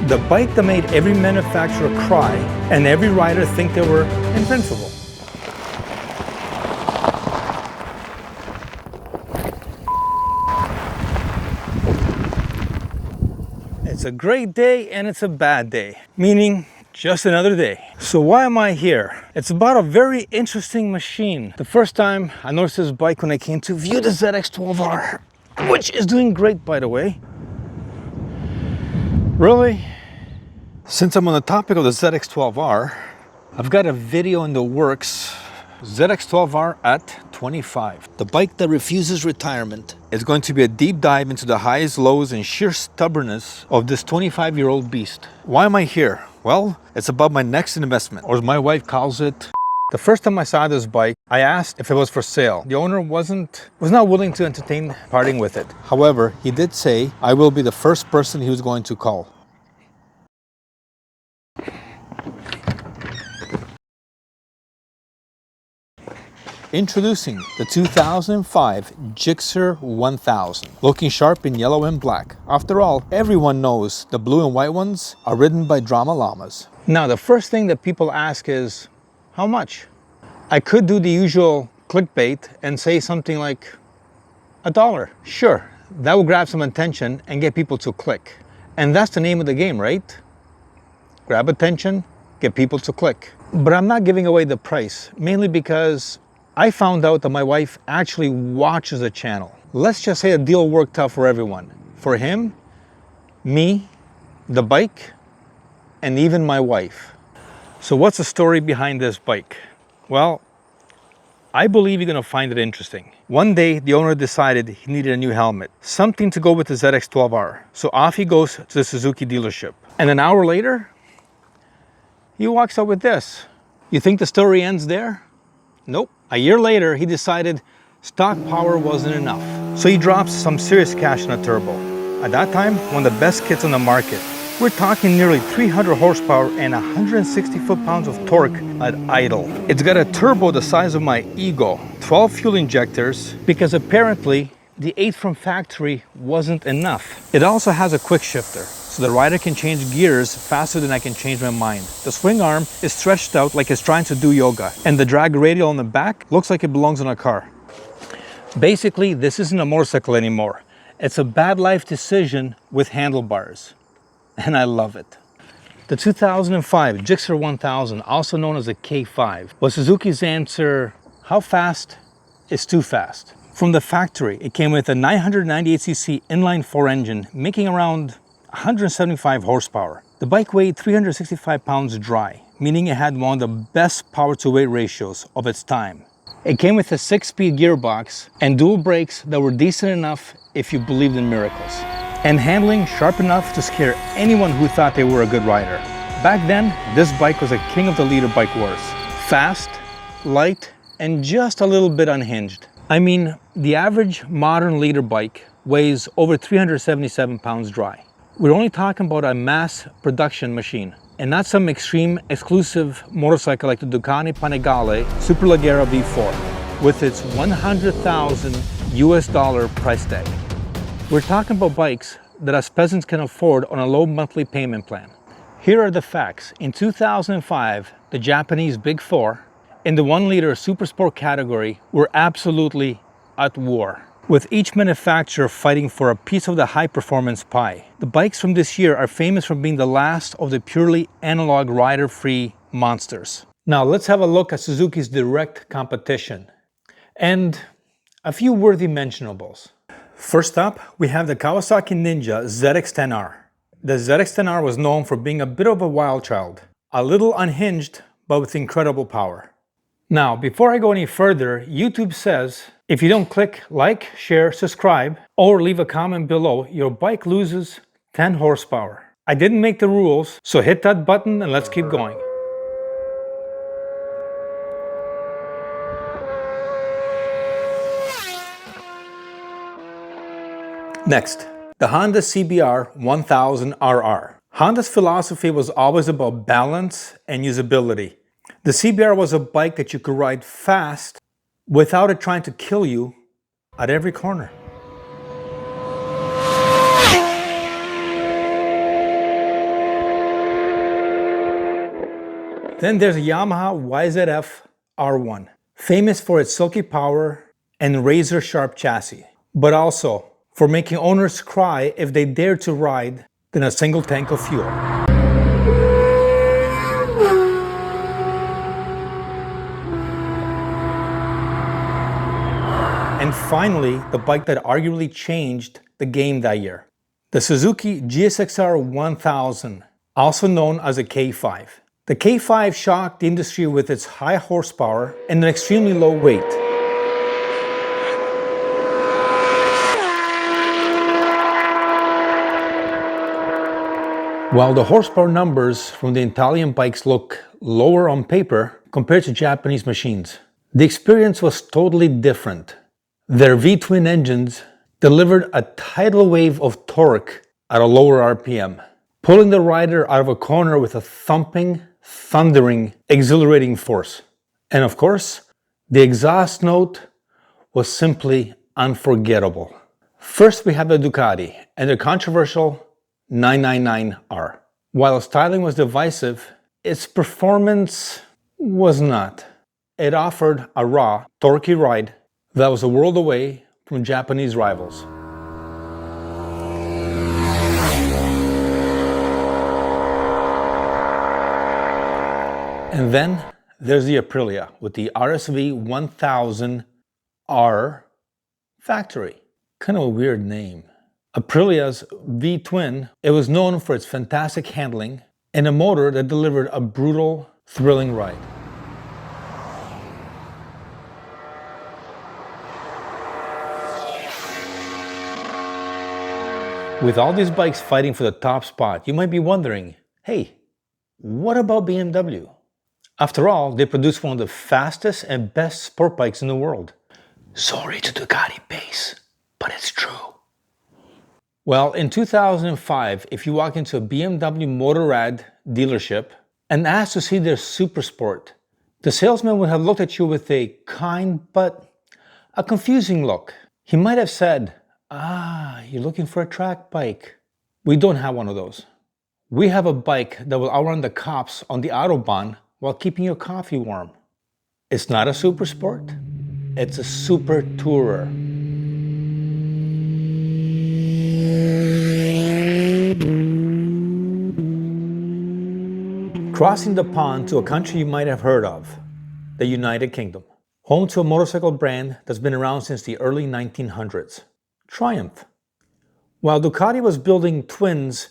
The bike that made every manufacturer cry and every rider think they were invincible. It's a great day and it's a bad day, meaning just another day. So why am I here? It's about a very interesting machine. The first time I noticed this bike when I came to view the ZX-12R, which is doing great, by the way. Really? Since I'm on the topic of the ZX-12R, I've got a video in the works. ZX-12R at 25. The bike that refuses retirement. Is going to be a deep dive into the highs, lows, and sheer stubbornness of this 25-year-old beast. Why am I here? Well, it's about my next investment, or as my wife calls it. The first time I saw this bike, I asked if it was for sale. The owner was not willing to entertain parting with it. However, he did say I will be the first person he was going to call. Introducing the 2005 GSX-R1000, looking sharp in yellow and black. After all, everyone knows the blue and white ones are ridden by drama llamas. Now, the first thing that people ask is, how much? I could do the usual clickbait and say something like $1. Sure, that will grab some attention and get people to click. And that's the name of the game, right? Grab attention, get people to click. But I'm not giving away the price, mainly because I found out that my wife actually watches the channel. Let's just say a deal worked out for everyone. For him, me, the bike, and even my wife. So what's the story behind this bike? Well, I believe you're gonna find it interesting. One day, the owner decided he needed a new helmet, something to go with the ZX-12R. So off he goes to the Suzuki dealership. And an hour later, he walks out with this. You think the story ends there? Nope. A year later, he decided stock power wasn't enough. So he drops some serious cash on a turbo. At that time, one of the best kits on the market. We're talking nearly 300 horsepower and 160 foot-pounds of torque at idle. It's got a turbo the size of my ego, 12 fuel injectors, because apparently the 8 from factory wasn't enough. It also has a quick shifter, so the rider can change gears faster than I can change my mind. The swing arm is stretched out like it's trying to do yoga, and the drag radial on the back looks like it belongs on a car. Basically, this isn't a motorcycle anymore. It's a bad life decision with handlebars, and I love it. The 2005 GSX-R1000, also known as a K5, was Suzuki's answer, how fast is too fast? From the factory, it came with a 998cc inline-4 engine, making around 175 horsepower. The bike weighed 365 pounds dry, meaning it had one of the best power-to-weight ratios of its time. It came with a 6-speed gearbox and dual brakes that were decent enough if you believed in miracles, and handling sharp enough to scare anyone who thought they were a good rider. Back then, this bike was a king of the leader bike wars. Fast, light, and just a little bit unhinged. I mean, the average modern leader bike weighs over 377 pounds dry. We're only talking about a mass production machine, and not some extreme exclusive motorcycle like the Ducati Panigale Superleggera V4 with its $100,000 price tag. We're talking about bikes that us peasants can afford on a low monthly payment plan. Here are the facts. In 2005, the Japanese Big Four in the 1-liter super sport category were absolutely at war, with each manufacturer fighting for a piece of the high-performance pie. The bikes from this year are famous for being the last of the purely analog rider-free monsters. Now let's have a look at Suzuki's direct competition and a few worthy mentionables. First up, we have the Kawasaki Ninja ZX-10R. The ZX-10R was known for being a bit of a wild child, a little unhinged, but with incredible power. Now, before I go any further, YouTube says if you don't click like, share, subscribe, or leave a comment below, your bike loses 10 horsepower. I didn't make the rules, so hit that button and let's keep going. Next, the Honda CBR-1000RR. Honda's philosophy was always about balance and usability. The CBR was a bike that you could ride fast without it trying to kill you at every corner. Then there's a Yamaha YZF R1, famous for its silky power and razor-sharp chassis, but also for making owners cry if they dare to ride in a single tank of fuel. And finally, the bike that arguably changed the game that year, the Suzuki GSX-R1000, also known as a K5. The K5 shocked the industry with its high horsepower and an extremely low weight. While the horsepower numbers from the Italian bikes look lower on paper compared to Japanese machines, the experience was totally different. Their V-twin engines delivered a tidal wave of torque at a lower RPM, pulling the rider out of a corner with a thumping, thundering, exhilarating force. And of course, the exhaust note was simply unforgettable. First, we have the Ducati and their controversial 999R. While styling was divisive, its performance was not. It offered a raw, torquey ride that was a world away from Japanese rivals. And then there's the Aprilia with the RSV 1000R Factory. Kind of a weird name. Aprilia's V-twin, it was known for its fantastic handling and a motor that delivered a brutal, thrilling ride. With all these bikes fighting for the top spot, you might be wondering, hey, what about BMW? After all, they produce one of the fastest and best sport bikes in the world. Sorry to Ducati base, but it's true. Well, in 2005, if you walk into a BMW Motorrad dealership and asked to see their Supersport, the salesman would have looked at you with a kind but a confusing look. He might have said, you're looking for a track bike. We don't have one of those. We have a bike that will outrun the cops on the Autobahn while keeping your coffee warm. It's not a super sport, it's a super tourer. Crossing the pond to a country you might have heard of, the United Kingdom, home to a motorcycle brand that's been around since the early 1900s, Triumph. While Ducati was building twins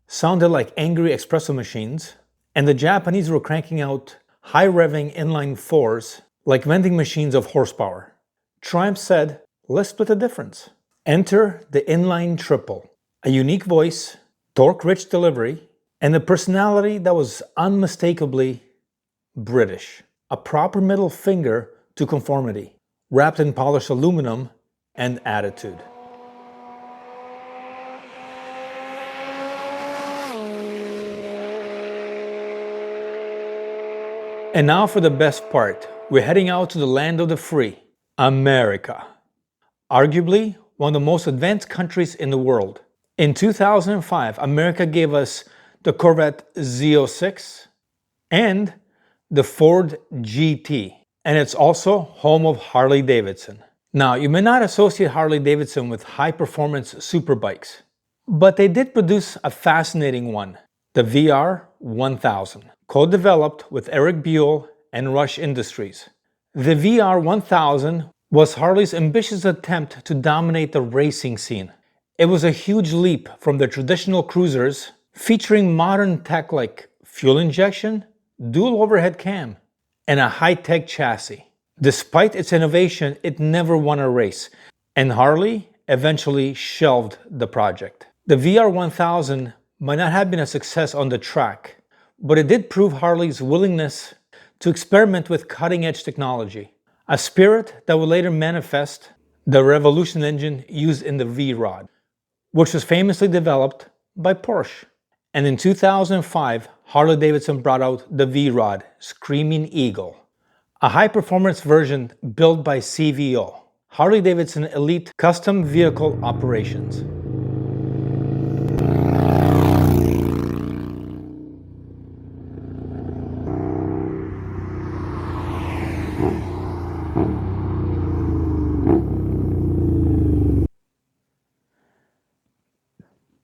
sounded like angry espresso machines, and the Japanese were cranking out high-revving inline fours like vending machines of horsepower, Triumph said, let's split the difference. Enter the inline triple, a unique voice, torque-rich delivery, and a personality that was unmistakably British. A proper middle finger to conformity, wrapped in polished aluminum and attitude. And now for the best part. We're heading out to the land of the free, America. Arguably one of the most advanced countries in the world. In 2005, America gave us the Corvette Z06 and the Ford GT. And it's also home of Harley Davidson. Now, you may not associate Harley Davidson with high-performance superbikes, but they did produce a fascinating one, the VR1000. Co-developed with Eric Buell and Rush Industries. The VR1000 was Harley's ambitious attempt to dominate the racing scene. It was a huge leap from the traditional cruisers, featuring modern tech like fuel injection, dual overhead cam, and a high-tech chassis. Despite its innovation, it never won a race, and Harley eventually shelved the project. The VR1000 might not have been a success on the track, but it did prove Harley's willingness to experiment with cutting-edge technology, a spirit that would later manifest the Revolution engine used in the V-Rod, which was famously developed by Porsche. And in 2005, Harley-Davidson brought out the V-Rod Screaming Eagle, a high-performance version built by CVO, Harley-Davidson Elite Custom Vehicle Operations.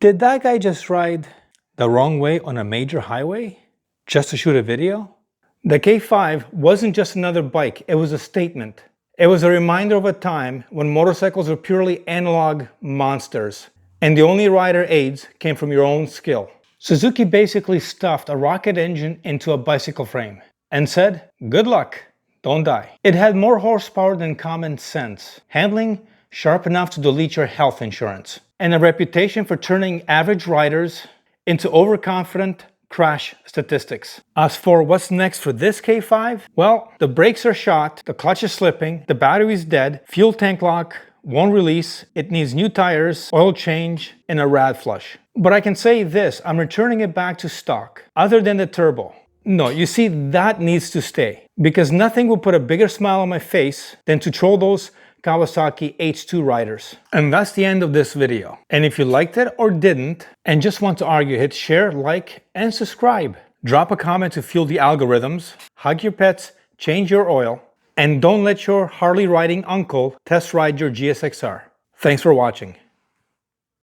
Did that guy just ride the wrong way on a major highway just to shoot a video? The K5 wasn't just another bike, it was a statement. It was a reminder of a time when motorcycles were purely analog monsters, and the only rider aids came from your own skill. Suzuki basically stuffed a rocket engine into a bicycle frame and said, good luck, don't die. It had more horsepower than common sense, handling sharp enough to delete your health insurance, and a reputation for turning average riders into overconfident crash statistics. As for what's next for this K5, well, the brakes are shot, the clutch is slipping, the battery is dead, fuel tank lock won't release, it needs new tires, oil change, and a rad flush. But I can say this, I'm returning it back to stock, other than the turbo. No, you see, that needs to stay, because nothing will put a bigger smile on my face than to troll those Kawasaki H2 riders. And that's the end of this video. And if you liked it or didn't, and just want to argue, hit share, like, and subscribe. Drop a comment to fuel the algorithms, hug your pets, change your oil, and don't let your Harley riding uncle test ride your GSX-R. Thanks for watching.